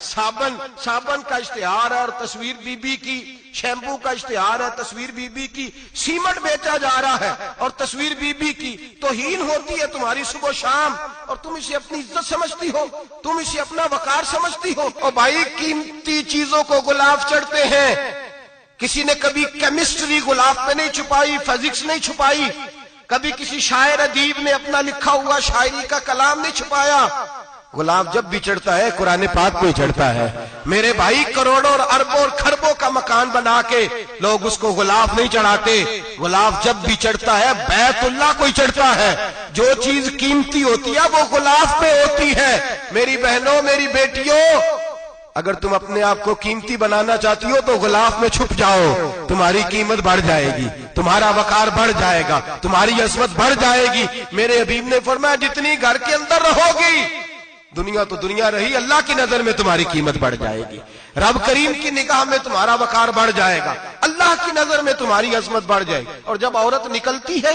صابن کا اشتہار ہے اور تصویر بی بی کی، شیمپو کا اشتہار ہے تصویر بی بی کی، سیمنٹ بیچا جا رہا ہے اور تصویر بی بی کی، توہین ہوتی ہے تمہاری صبح و شام اور تم اسے اپنی عزت سمجھتی ہو، تم اسے اپنا وقار سمجھتی ہو۔ اور بھائی قیمتی چیزوں کو غلاف چڑھتے ہیں۔ کسی نے کبھی کیمسٹری غلاف پہ نہیں چھپائی، فزکس نہیں چھپائی، کبھی کسی شاعر ادیب نے اپنا لکھا ہوا شاعری کا کلام نہیں چھپایا۔ غلاف جب بھی چڑھتا ہے قرآن پاک پہ چڑھتا ہے میرے بھائی۔ کروڑوں اور اربوں اور خربوں کا مکان بنا کے لوگ اس کو غلاف نہیں چڑھاتے۔ غلاف جب بھی چڑھتا ہے بیت اللہ کو ہی چڑھتا ہے۔ جو چیز قیمتی ہوتی ہے وہ غلاف پہ ہوتی ہے۔ میری بہنوں، میری بیٹیوں، اگر تم اپنے آپ کو قیمتی بنانا چاہتی ہو تو غلاف میں چھپ جاؤ، تمہاری قیمت بڑھ جائے گی، تمہارا وقار بڑھ جائے گا، تمہاری عظمت بڑھ جائے گی۔ میرے حبیب نے فرمایا جتنی گھر کے اندر رہو گی، دنیا تو دنیا رہی، اللہ کی نظر میں تمہاری قیمت بڑھ جائے گی، رب کریم کی نگاہ میں تمہارا وقار بڑھ جائے گا، اللہ کی نظر میں تمہاری عظمت بڑھ جائے گی۔ اور جب عورت نکلتی ہے